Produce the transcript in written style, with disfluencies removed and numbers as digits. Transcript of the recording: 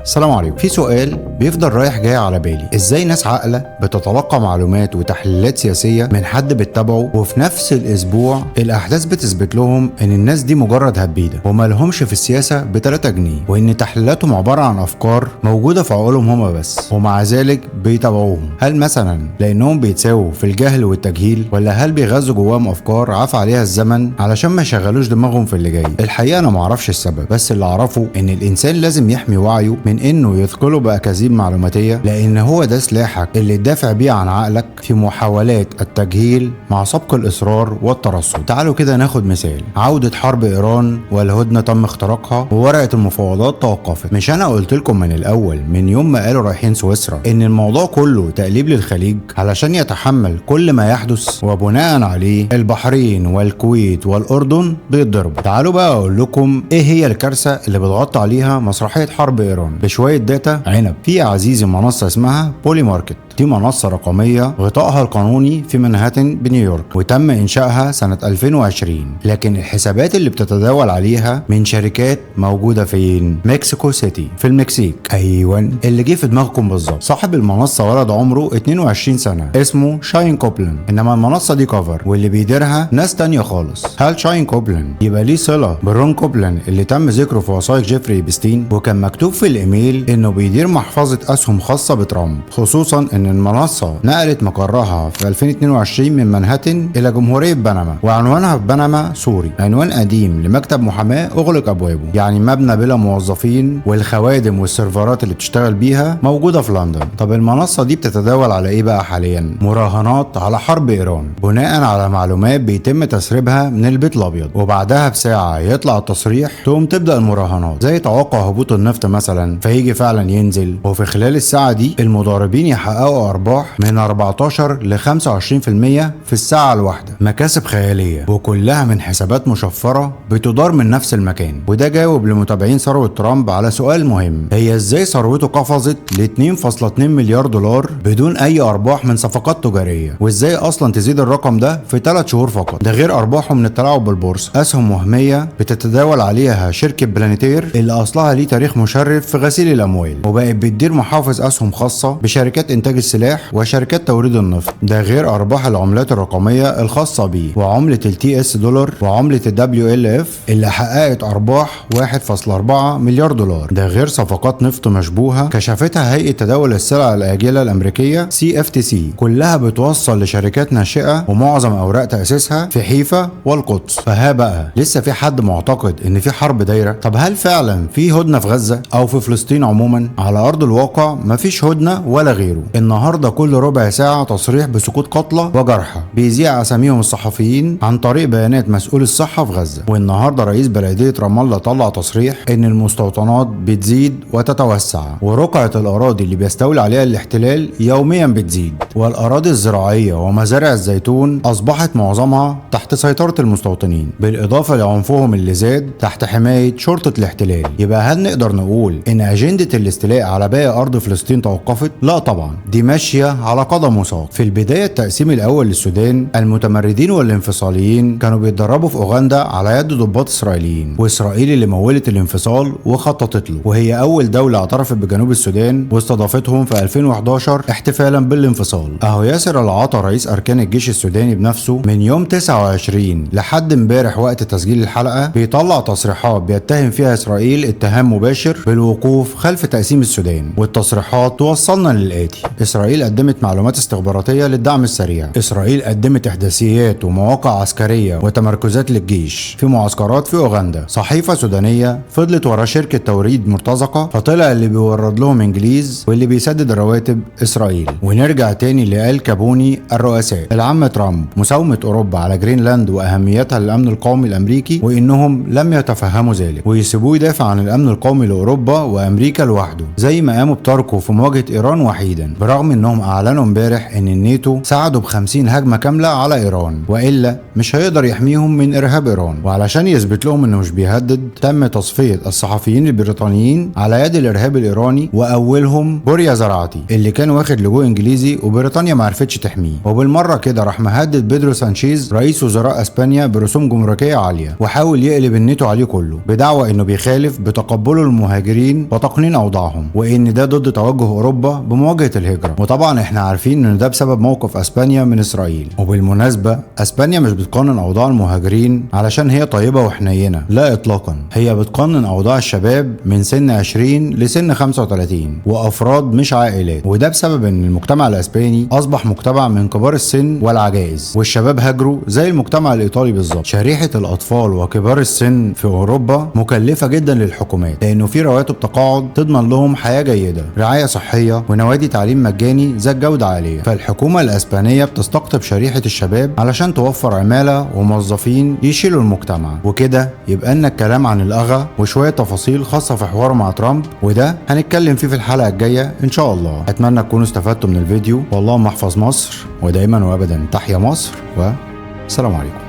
السلام عليكم. في سؤال بيفضل رايح جاي على بالي، ازاي ناس عاقله بتتلقى معلومات وتحليلات سياسيه من حد بتتابعه، وفي نفس الاسبوع الاحداث بتثبت لهم ان الناس دي مجرد هبيده وما لهمش في السياسه ب3 جنيه، وان تحليلاتهم عباره عن افكار موجوده في عقولهم هما بس، ومع ذلك بيتابعوهم؟ هل مثلا لانهم بيتساووا في الجهل والتجهيل، ولا هل بيغذوا جواهم افكار عفى عليها الزمن علشان ما يشغلوش دماغهم في اللي جاي؟ الحقيقه انا ما اعرفش السبب، بس اللي اعرفه ان الانسان لازم يحمي وعيه من انه يثقله باكاذيب معلوماتيه، لان هو ده سلاحك اللي تدافع بيه عن عقلك في محاولات التجهيل مع سبق الاصرار والترصد. تعالوا كده ناخد مثال: عوده حرب ايران والهدنه تم اختراقها وورقه المفاوضات توقفت. مش انا قلت لكم من الاول، من يوم ما قالوا رايحين سويسرا، ان الموضوع كله تقليب للخليج علشان يتحمل كل ما يحدث، وبناء عليه البحرين والكويت والاردن بيتضربوا. تعالوا بقى اقول لكم ايه هي الكارثه اللي بتغطي عليها مسرحيه حرب ايران بشويه داتا عنب. في يا عزيزي منصه اسمها بولي ماركت، دي منصة رقمية غطائها القانوني في منهاتن بنيويورك، وتم إنشائها سنة 2020. لكن الحسابات اللي بتتداول عليها من شركات موجودة فين؟ مكسيكو سيتي في المكسيك. أيوة اللي جه في دماغكم بالظبط. صاحب المنصة ولد عمره 22 سنة اسمه شاين كوبلان، إنما المنصة دي كفر واللي بيديرها ناس تانية خالص. هل شاين كوبلان يبقى ليه صلة برون كوبلان اللي تم ذكره في وثائق جيفري إبستين؟ وكان مكتوب في الإيميل إنه بيدير محفظة أسهم خاصة بترامب، خصوصا إن المنصة نقلت مقرها في 2022 من منهاتن إلى جمهورية بنما، وعنوانها في بنما سوري، عنوان قديم لمكتب محاماة أغلق أبوابه، يعني مبنى بلا موظفين، والخوادم والسيرفرات اللي بتشتغل بيها موجودة في لندن. طب المنصة دي بتتداول على إيه بقى حاليا؟ مراهنات على حرب إيران بناء على معلومات بيتم تسريبها من البيت الأبيض، وبعدها بساعة يطلع التصريح تقوم تبدأ المراهنات، زي توقع هبوط النفط مثلا فيجي فعلا ينزل، وفي خلال الساعة دي المضاربين يحققوا أرباح من 14 ل 25% في الساعة الواحدة، مكاسب خيالية وكلها من حسابات مشفرة بتدار من نفس المكان. وده جاوب لمتابعين ثروة ترامب على سؤال مهم: هي ازاي ثروته قفزت ل 2.2 مليار دولار بدون اي ارباح من صفقات تجارية؟ وازاي اصلا تزيد الرقم ده في 3 شهور فقط؟ ده غير ارباحه من التلاعب بالبورصة، اسهم وهمية بتتداول عليها شركة بلانيتير اللي اصلها ليه تاريخ مشرف في غسيل الاموال، وبقت بتدير محافظ اسهم خاصة بشركات انتاج السلاح وشركات توريد النفط. ده غير ارباح العملات الرقميه الخاصه بيه، وعمله التي اس دولار، وعمله الدبليو ال اف اللي حققت ارباح 1.4 مليار دولار. ده غير صفقات نفط مشبوهه كشفتها هيئه تداول السلع الاجله الامريكيه سي اف تي سي، كلها بتوصل لشركات ناشئه، ومعظم اوراق تاسيسها في حيفا والقدس. فها بقى لسه في حد معتقد ان في حرب دايره؟ طب هل فعلا في هدنه في غزه او في فلسطين عموما؟ على ارض الواقع مفيش هدنه ولا غيره. النهارده كل ربع ساعة تصريح بسقوط قتلى وجرحى بيذيع أساميهم الصحفيين عن طريق بيانات مسؤول الصحة في غزة. والنهارده رئيس بلدية رام الله طلع تصريح إن المستوطنات بتزيد وتتوسع، ورقعة الأراضي اللي بيستولي عليها الاحتلال يوميا بتزيد، والأراضي الزراعية ومزارع الزيتون أصبحت معظمها تحت سيطرة المستوطنين، بالإضافة لعنفهم اللي زاد تحت حماية شرطة الاحتلال. يبقى هل نقدر نقول إن أجندة الاستيلاء على باقي أرض فلسطين توقفت؟ لا طبعا، دي ماشية على قدم وساق. في البداية التقسيم الأول للسودان، المتمردين والانفصاليين كانوا بيتدربوا في أوغندا على يد ضباط إسرائيليين، وإسرائيل اللي مولت الانفصال وخططت له، وهي أول دولة اعترفت بجنوب السودان واستضافتهم في 2011 احتفالا بالانفصال. أهو ياسر العطا رئيس أركان الجيش السوداني بنفسه من يوم 29 لحد امبارح وقت تسجيل الحلقة بيطلع تصريحات بيتهم فيها إسرائيل اتهام مباشر بالوقوف خلف تقسيم السودان. والتصريحات توصلنا للآتي: إسرائيل قدمت معلومات استخباراتية للدعم السريع، إسرائيل قدمت إحداثيات ومواقع عسكرية وتمركزات للجيش في معسكرات في أوغندا. صحيفة سودانية فضلت ورا شركة توريد مرتزقة، فطلع اللي بيورد لهم إنجليز واللي بيسدد الرواتب إسرائيل. ونرجع تاني لآل كابوني الرؤساء العام ترامب مساومة أوروبا على جرينلاند وأهميتها للأمن القومي الأمريكي، وإنهم لم يتفهموا ذلك ويسيبوه يدافع عن الأمن القومي لأوروبا وأمريكا لوحده، زي ما قاموا بتركه في مواجهة إيران وحيدا، برغم رغم انهم اعلنوا امبارح ان الناتو ساعدوا ب50 هجمة كاملة على ايران، والا مش هيقدر يحميهم من ارهاب ايران. وعلشان يثبت لهم انه مش بيهدد، تم تصفية الصحفيين البريطانيين على يد الارهاب الايراني، واولهم بوريا زرعتي اللي كان واخد لجوء انجليزي وبريطانيا ما عرفتش تحميه. وبالمره كده راح مهدد بيدرو سانشيز رئيس وزراء اسبانيا برسوم جمركيه عاليه، وحاول يقلب الناتو عليه كله بدعوى انه بيخالف بتقبله المهاجرين وتقنين اوضاعهم، وان ده ضد توجه اوروبا بمواجهه الهجره. وطبعا احنا عارفين ان ده بسبب موقف اسبانيا من اسرائيل. وبالمناسبه اسبانيا مش بتقنن اوضاع المهاجرين علشان هي طيبه وحنينه، لا اطلاقا، هي بتقنن اوضاع الشباب من سن 20 لسن 35 وافراد مش عائلات. وده بسبب ان المجتمع الاسباني اصبح مجتمع من كبار السن والعجائز، والشباب هاجروا زي المجتمع الايطالي بالظبط. شريحه الاطفال وكبار السن في اوروبا مكلفه جدا للحكومات، لانه في رواتب تقاعد تضمن لهم حياه جيده، رعايه صحيه، ونوادي تعليم مجاني ذات جوده عاليه. فالحكومه الاسبانيه بتستقطب شريحه الشباب علشان توفر عماله وموظفين يشيلوا المجتمع. وكده يبقى لنا الكلام عن الاغا وشويه تفاصيل خاصه في حواره مع ترامب، وده هنتكلم فيه في الحلقه الجايه ان شاء الله. اتمنى تكونوا استفدتوا من الفيديو، واللهم احفظ مصر، ودايما وابدا تحيا مصر، والسلام عليكم.